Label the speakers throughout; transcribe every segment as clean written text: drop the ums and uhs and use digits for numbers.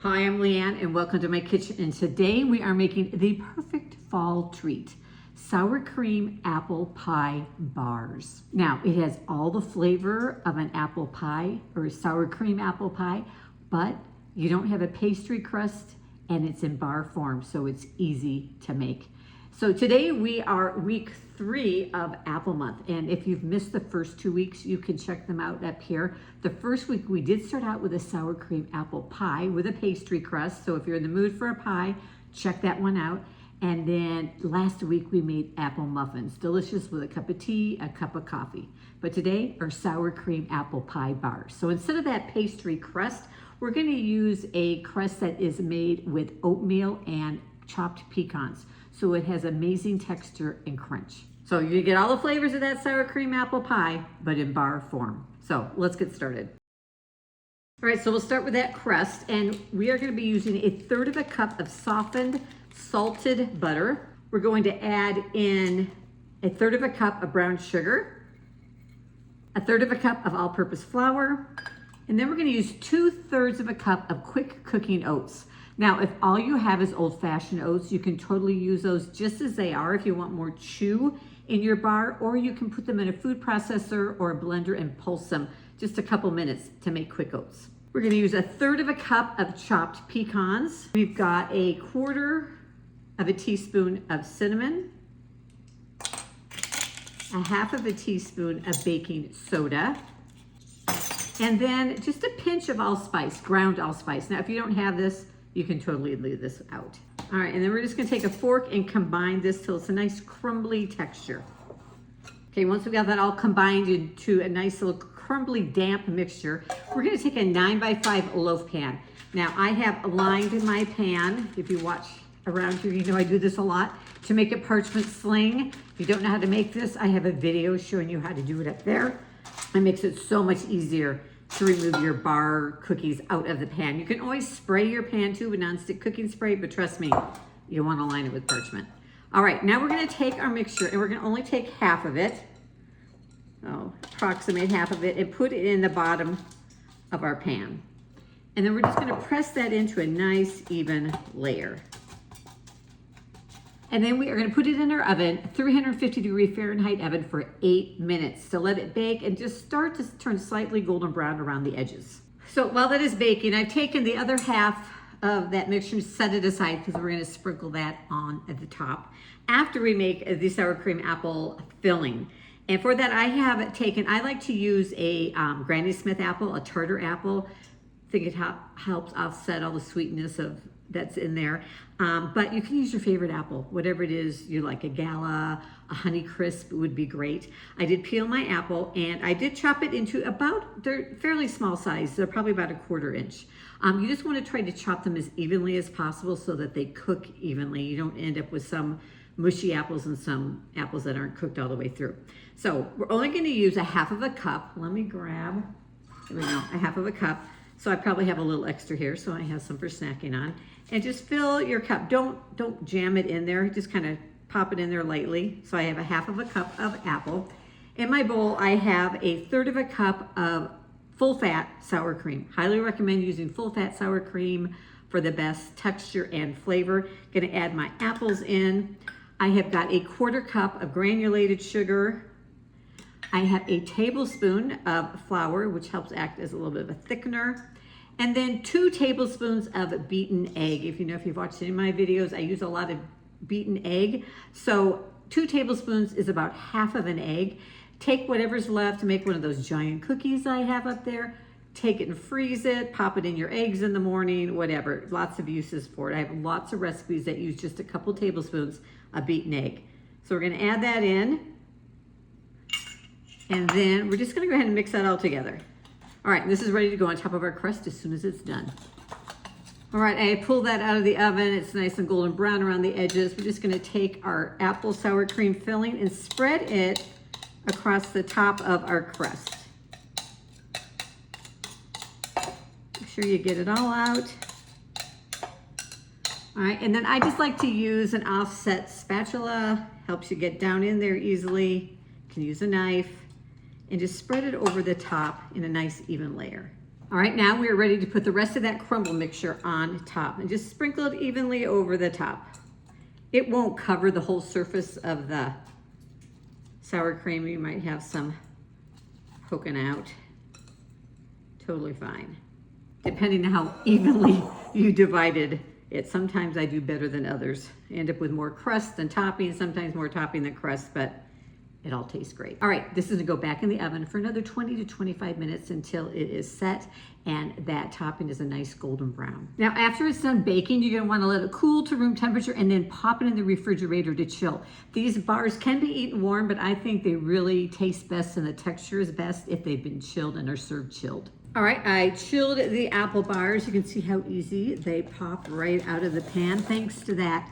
Speaker 1: Hi, I'm Leanne and welcome to my kitchen, and today we are making the perfect fall treat, sour cream apple pie bars. Now, it has all the flavor of an apple pie or a sour cream apple pie, but you don't have a pastry crust and it's in bar form, so it's easy to make. So today we are week 3 of Apple Month, and if you've missed the first 2 weeks, you can check them out up here. The first week we did start out with a sour cream apple pie with a pastry crust, so if you're in the mood for a pie, check that one out. And then last week we made apple muffins, delicious with a cup of tea, a cup of coffee. But today are sour cream apple pie bars. So instead of that pastry crust, we're going to use a crust that is made with oatmeal and chopped pecans. So it has amazing texture and crunch. So you get all the flavors of that sour cream apple pie, but in bar form. So let's get started. All right, so we'll start with that crust, and we are going to be using 1/3 cup of softened salted butter. We're going to add in 1/3 cup of brown sugar, 1/3 cup of all-purpose flour, and then we're going to use 2/3 cup of quick cooking oats. Now, if all you have is old-fashioned oats, you can totally use those just as they are if you want more chew in your bar, or you can put them in a food processor or a blender and pulse them just a couple minutes to make quick oats. We're going to use 1/3 cup of chopped pecans. We've got 1/4 teaspoon of cinnamon, 1/2 teaspoon of baking soda, and then just a pinch of allspice, ground allspice. Now, if you don't have this, you can totally leave this out. All right, and then we're just gonna take a fork and combine this till it's a nice crumbly texture. Okay, once we got that all combined into a nice little crumbly damp mixture, we're gonna take a 9x5 loaf pan. Now, I have lined my pan. If you watch around here, you know I do this a lot, to make a parchment sling. If you don't know how to make this, I have a video showing you how to do it up there. It makes it so much easier to remove your bar cookies out of the pan. You can always spray your pan too with nonstick cooking spray, but trust me, you want to line it with parchment. All right, now we're going to take our mixture, and we're going to only take half of it, approximate half of it, and put it in the bottom of our pan. And then we're just going to press that into a nice even layer. And then we are going to put it in our oven, 350-degree Fahrenheit oven, for 8 minutes to let it bake and just start to turn slightly golden brown around the edges. So while that is baking, I've taken the other half of that mixture and set it aside because we're going to sprinkle that on at the top after we make the sour cream apple filling. And for that, I like to use a Granny Smith apple, a tartar apple. I think it helps offset all the sweetness that's in there. But you can use your favorite apple, whatever it is you like. A Gala, a Honey Crisp would be great. I did peel my apple, and I did chop it into they're fairly small size. They're probably about 1/4 inch. You just want to try to chop them as evenly as possible so that they cook evenly. You don't end up with some mushy apples and some apples that aren't cooked all the way through. So we're only going to use 1/2 cup. Let me grab, there we go, 1/2 cup. So I probably have a little extra here, so I have some for snacking on. And just fill your cup. Don't jam it in there. Just kind of pop it in there lightly. So I have 1/2 cup of apple. In my bowl, I have 1/3 cup of full-fat sour cream. Highly recommend using full-fat sour cream for the best texture and flavor. Gonna add my apples in. I have got 1/4 cup of granulated sugar. I have a tablespoon of flour, which helps act as a little bit of a thickener. And then 2 tablespoons of beaten egg. If you've watched any of my videos, I use a lot of beaten egg. So 2 tablespoons is about 1/2 of an egg. Take whatever's left to make one of those giant cookies I have up there. Take it and freeze it, pop it in your eggs in the morning, whatever. Lots of uses for it. I have lots of recipes that use just a couple tablespoons of beaten egg. So we're gonna add that in. And then we're just gonna go ahead and mix that all together. All right, this is ready to go on top of our crust as soon as it's done. All right, I pulled that out of the oven. It's nice and golden brown around the edges. We're just gonna take our apple sour cream filling and spread it across the top of our crust. Make sure you get it all out. All right, and then I just like to use an offset spatula. Helps you get down in there easily. You can use a knife and just spread it over the top in a nice even layer. All right, now we are ready to put the rest of that crumble mixture on top and just sprinkle it evenly over the top. It won't cover the whole surface of the sour cream. You might have some poking out. Totally fine. Depending on how evenly you divided it. Sometimes I do better than others. I end up with more crust than topping, sometimes more topping than crust, but it all tastes great. All right, this is gonna go back in the oven for another 20 to 25 minutes until it is set and that topping is a nice golden brown. Now, after it's done baking, you're gonna wanna let it cool to room temperature and then pop it in the refrigerator to chill. These bars can be eaten warm, but I think they really taste best and the texture is best if they've been chilled and are served chilled. All right, I chilled the apple bars. You can see how easy they pop right out of the pan thanks to that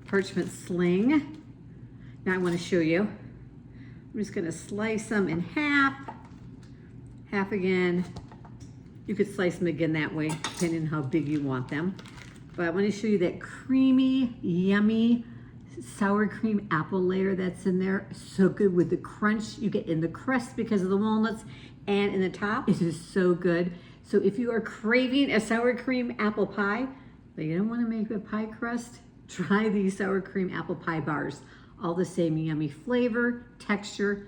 Speaker 1: parchment sling. Now I wanna show you. I'm just gonna slice them in half, half again. You could slice them again that way, depending on how big you want them. But I wanna show you that creamy, yummy sour cream apple layer that's in there. So good with the crunch you get in the crust because of the walnuts and in the top. It is so good. So if you are craving a sour cream apple pie, but you don't wanna make a pie crust, try these sour cream apple pie bars. All the same yummy flavor, texture,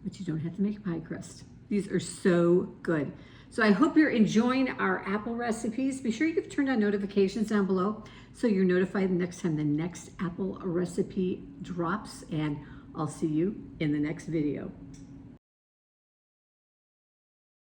Speaker 1: but you don't have to make a pie crust. These are so good. So I hope you're enjoying our apple recipes. Be sure you've turned on notifications down below so you're notified the next time the next apple recipe drops, and I'll see you in the next video.